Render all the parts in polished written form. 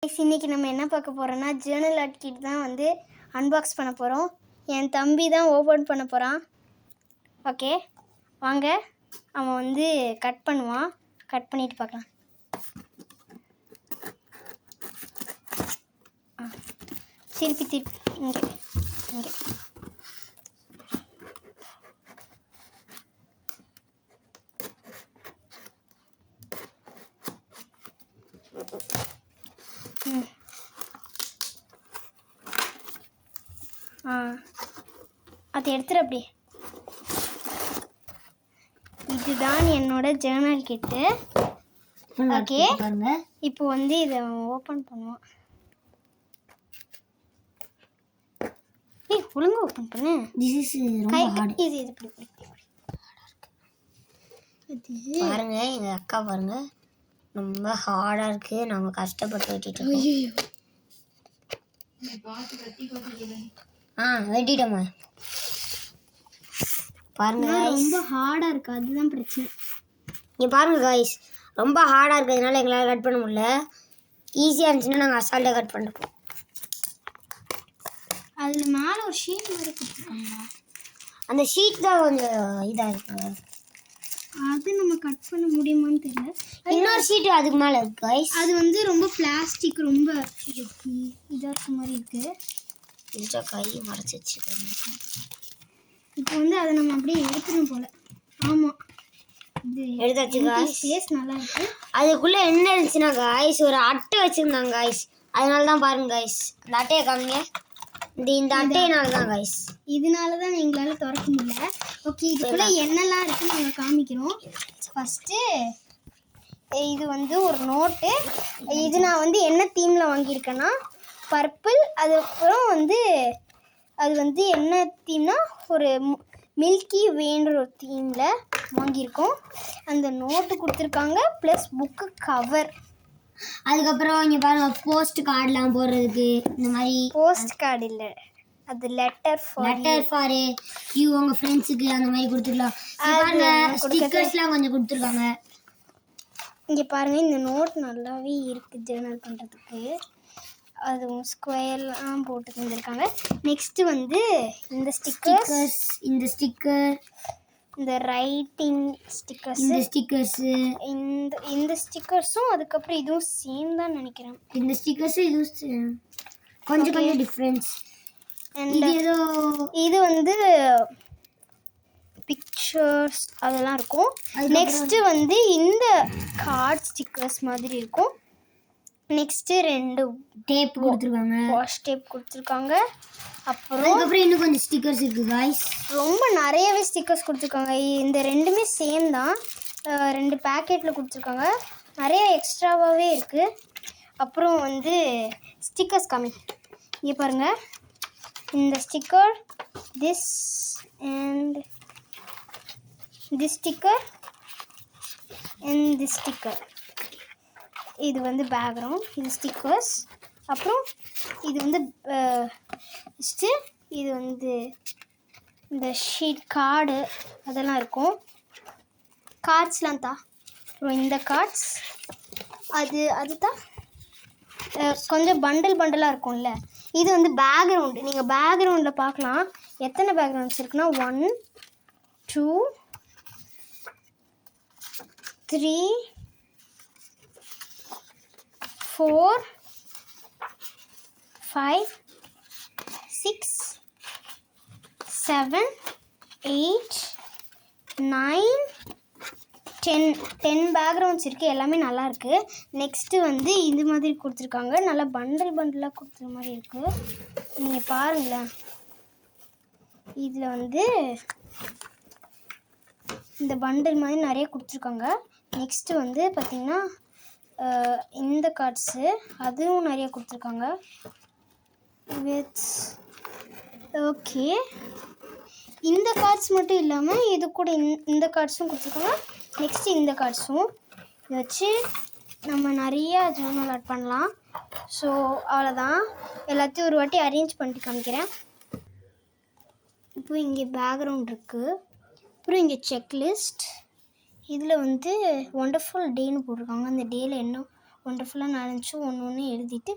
இன்னைக்கு நம்ம என்ன பார்க்க போகிறோம்னா ஜேர்னல் ஆர்ட் கிட் தான் வந்து அன்பாக்ஸ் பண்ண போகிறோம். என் தம்பி தான் ஓப்பன் பண்ண போகிறான். ஓகே வாங்க, அவன் வந்து கட் பண்ணுவான். கட் பண்ணிட்டு பார்க்கலாம். திருப்பி இங்கே இங்கே அதை எடுத்துரு அப்படியே. இதுதான் என்னோட ஜேர்னல் கிட்டு. ஓகே, இப்போ வந்து இதை ஓப்பன் பண்ணுவான். ஒழுங்கா ஓப்பன் பண்ணு. இது இப்படி பாருங்க, எங்க அக்கா பாருங்க ரொம்ப ஹார்டா இருக்கு. நாம கஷ்டப்பட்டு வெட்டிட்டோம். வெட்டிட்டோமா பாருங்க. ரொம்ப ஹார்டா இருக்கு, அதுதான் பிரச்சனை. இங்க பாருங்க காய்ஸ், ரொம்ப ஹார்டா இருக்கிறதுனால எங்களால் கட் பண்ண முடியல. ஈஸியா இருந்துச்சுன்னா நாங்கள் அசால்ட்டாக கட் பண்ணிருப்போம். அதில் மேலே ஒரு ஷீட் மாதிரி கொடுத்துருக்காங்க. அந்த ஷீட் தான் கொஞ்சம் இதாக இருக்குங்க. அது நம்ம கட் பண்ண முடியுமான்னு தெரியல. இன்னொரு ஷீட் அதுக்கு மேலே இருக்கு காய்ஸ். அது வந்து ரொம்ப பிளாஸ்டிக், ரொம்ப இதாக இருக்க மாதிரி இருக்கு. இதுதான் கை மறைச்சி வச்சுக்கோங்க. இப்போ வந்து அதை நம்ம அப்படியே எடுத்துடும் போல. ஆமாம், இது எடுத்தாச்சு காய்ஸ். டேஸ்ட் நல்லா இருக்கு. அதுக்குள்ளே என்ன இருந்துச்சுன்னா காய்ஸ், ஒரு அட்டை வச்சுருந்தாங்க காய்ஸ். அதனால தான் பாருங்க காய்ஸ், அந்த அட்டையை காமிங்க. இந்த அட்டையினால தான் காய்ஸ், இதனால தான் எங்களால் திறக்க முடியல. ஓகே, இதுக்குள்ளே என்னெல்லாம் இருக்குன்னு நாங்கள் காமிக்கிறோம். ஃபஸ்ட்டு இது வந்து ஒரு நோட்டு. இது நான் வந்து என்ன தீமில் வாங்கியிருக்கேன்னா பர்பிள். அதுக்கப்புறம் வந்து அது வந்து என்ன தீம்னா ஒரு மில்கி வேன்ற ஒரு தீமில் வாங்கியிருக்கோம். அந்த நோட்டு கொடுத்துருக்காங்க, ப்ளஸ் புக்கு கவர். அதுக்கப்புறம் இங்கே பாருங்க, போஸ்ட் கார்டெலாம் போடுறதுக்கு இந்த மாதிரி. போஸ்ட் கார்டு இல்லை, அது லெட்டர் ஃபார் யூ, உங்கள் ஃப்ரெண்ட்ஸுக்கு அந்த மாதிரி கொடுத்துக்கலாம். பாருங்க, ஸ்டிக்கர்ஸ்லாம் கொஞ்சம் கொடுத்துருக்காங்க. இங்கே பாருங்கள், இந்த நோட் நல்லாவே இருக்குது ஜேர்னல் பண்ணுறதுக்கு. அதுவும் ஸ்கொயர்லாம் போட்டு தந்துருக்காங்க. நெக்ஸ்ட்டு வந்து இந்த ஸ்டிக்கர்ஸ், இந்த ரைட்டிங் ஸ்டிக்கர்ஸ், இந்த ஸ்டிக்கர்ஸும் அதுக்கப்புறம் இதுவும் சேம் தான் நினைக்கிறேன். இந்த ஸ்டிக்கர்ஸும் இதுவும் கொஞ்சம் டிஃப்ரென்ஸ். இது வந்து பிக்சர்ஸ் அதெல்லாம் இருக்கும். நெக்ஸ்ட்டு வந்து இந்த கார்ட் ஸ்டிக்கர்ஸ் மாதிரி இருக்கும். நெக்ஸ்ட்டு 2 டேப் கொடுத்துருக்காங்க, வாஷ் டேப் கொடுத்துருக்காங்க. அப்புறம் இன்னும் கொஞ்சம் ஸ்டிக்கர்ஸ் இருக்குது காய்ஸ். ரொம்ப நிறையவே ஸ்டிக்கர்ஸ் கொடுத்துருக்காங்க. இந்த ரெண்டுமே சேம் தான், 2 பேக்கெட்டில் கொடுத்துருக்காங்க. நிறைய எக்ஸ்ட்ராவாகவே இருக்குது. அப்புறம் வந்து ஸ்டிக்கர்ஸ் காமி. இங்கே பாருங்கள், இந்த sticker, this sticker and this sticker. இது வந்து பேக்ரவுண்ட், இது ஸ்டிக்கர்ஸ். அப்புறம் இது வந்து இது வந்து இந்த ஷீட் கார்டு அதெல்லாம் இருக்கும். கார்ட்ஸ்லாம் தான். அப்புறம் இந்த கார்ட்ஸ் அதுதான் கொஞ்சம் பண்டலாக இருக்கும்ல. இது வந்து பேக்ரவுண்டு. நீங்கள் பேக்ரவுண்டில் பார்க்கலாம் எத்தனை பேக்ரவுண்ட்ஸ் இருக்குன்னா 1 2 3 4 5 6 7 8 9 10 பேக்ரவுண்ட்ஸ் இருக்குது. எல்லாமே நல்லா இருக்குது. நெக்ஸ்ட்டு வந்து இது மாதிரி கொடுத்துருக்காங்க, நல்லா பண்டலாக கொடுத்துற மாதிரி இருக்குது. நீங்கள் பாருங்களேன், இதில் வந்து இந்த பண்டல் மாதிரி நிறைய கொடுத்துருக்காங்க. நெக்ஸ்ட்டு வந்து பார்த்திங்கன்னா இந்த கார்ட்ஸு அதுவும் நிறைய கொடுத்துருக்காங்க வித். ஓகே, இந்த கார்ட்ஸ் மட்டும் இல்லாமல் இது கூட இந்த கார்ட்ஸும் கொடுத்துருக்காங்க. நெக்ஸ்ட்டு இந்த கார்ட்ஸும் இதை வச்சு நம்ம நிறைய ஜேர்னல் ஆர்ட் பண்ணலாம். ஸோ அவ்வளோதான், எல்லாத்தையும் ஒரு வாட்டி அரேஞ்ச் பண்ணிட்டு காமிக்கிறேன். இப்போ இங்கே பேக்ரவுண்ட் இருக்குது. அப்புறம் இங்கே செக்லிஸ்ட். இதில் வந்து ஒண்டர்ஃபுல் டேன்னு போட்டிருக்காங்க. அந்த டேயில் என்ன ஒண்டர்ஃபுல்லாக 4 ஒன்று ஒன்று எழுதிட்டு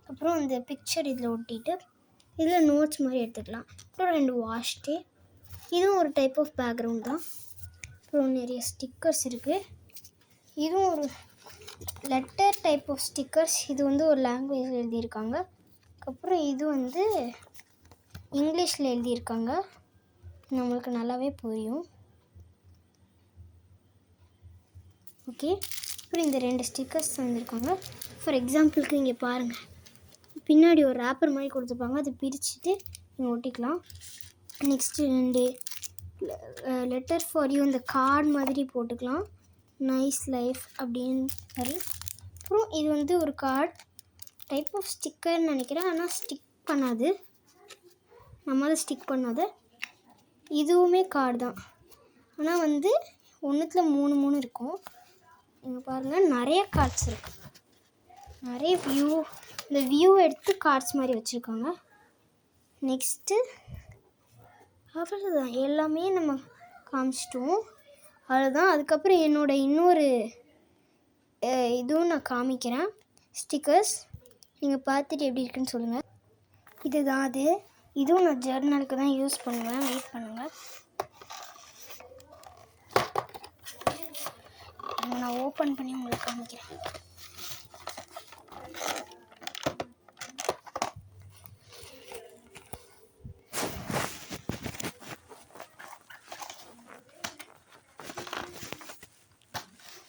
அப்புறம் அந்த பிக்சர் இதில் ஒட்டிட்டு இதில் நோட்ஸ் மாதிரி எடுத்துக்கலாம். அப்புறம் 2 வாஷ் டே, இதுவும் ஒரு டைப் ஆஃப் பேக்ரவுண்ட் தான். அப்புறம் நிறைய ஸ்டிக்கர்ஸ் இருக்குது. இதுவும் ஒரு லெட்டர் டைப் ஆஃப் ஸ்டிக்கர்ஸ். இது வந்து ஒரு லாங்குவேஜில் எழுதியிருக்காங்க. அதுக்கப்புறம் இது வந்து இங்கிலீஷில் எழுதியிருக்காங்க, நம்மளுக்கு நல்லாவே புரியும். ஓகே, அப்புறம் இந்த 2 ஸ்டிக்கர்ஸ் வந்துருக்காங்க. ஃபார் எக்ஸாம்பிளுக்கு இங்கே பாருங்கள், பின்னாடி ஒரு ரேப்பர் மாதிரி கொடுத்துருப்பாங்க, அதை பிரிச்சுட்டு நீங்கள் ஒட்டிக்கலாம். நெக்ஸ்ட்டு 2 லெட்டர் ஃபார் யூ இந்த கார்டு மாதிரி போட்டுக்கலாம், நைஸ் லைஃப் அப்படின்னு மாதிரி. அப்புறம் இது வந்து ஒரு கார்டு டைப் ஆஃப் ஸ்டிக்கர்னு நினைக்கிறேன், ஆனால் ஸ்டிக் பண்ணாது, நம்மளால் ஸ்டிக் பண்ணாது. இதுவுமே கார்டு தான், ஆனால் வந்து ஒன்றுத்தில் 3 இருக்கும். இங்கே பாருங்கள், நிறைய கார்ட்ஸ் இருக்குது, நிறைய இந்த வியூ எடுத்து கார்ட்ஸ் மாதிரி வச்சுருக்காங்க. நெக்ஸ்ட்டு அவ்வளோதான், எல்லாமே நம்ம காமிச்சிட்டோம், அவ்வளோதான். அதுக்கப்புறம் என்னோடய இன்னொரு இதுவும் நான் காமிக்கிறேன், ஸ்டிக்கர்ஸ். நீங்கள் பார்த்துட்டு எப்படி இருக்குன்னு சொல்லுங்கள். இதுதான் அது, இதுவும் நான் ஜர்னலுக்கு தான் யூஸ் பண்ணுவேன். வெயிட் பண்ணுங்கள், நான் ஓப்பன் பண்ணி உங்களுக்கு காமிக்கிறேன்.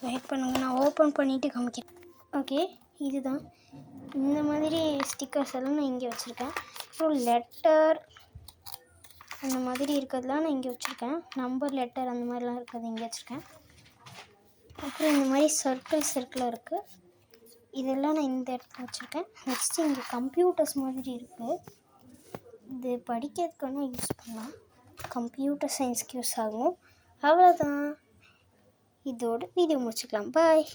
வெயிட் பண்ணுங்கள், நான் ஓப்பன் பண்ணிவிட்டு காமிக்கிறேன். ஓகே, இதுதான், இந்த மாதிரி ஸ்டிக்கர்ஸ் எல்லாம் நான் இங்கே வச்சுருக்கேன். அப்புறம் லெட்டர் அந்த மாதிரி இருக்கிறதுலாம் நான் இங்கே வச்சுருக்கேன், நம்பர் லெட்டர் அந்த மாதிரிலாம் இருக்கிறது இங்கே வச்சுருக்கேன். அப்புறம் இந்த மாதிரி சர்க்கிளாக இருக்குது, இதெல்லாம் நான் இந்த இடத்துல வச்சுருக்கேன். நெக்ஸ்ட்டு இங்கே கம்ப்யூட்டர்ஸ் மாதிரி இருக்குது, இது படிக்கிறதுக்கான யூஸ் பண்ணலாம், கம்ப்யூட்டர் சயின்ஸ்க்கு யூஸ் ஆகும். அவ்வளோதான், இதோட வீடியோ முடிச்சுக்கலாம். பாய்.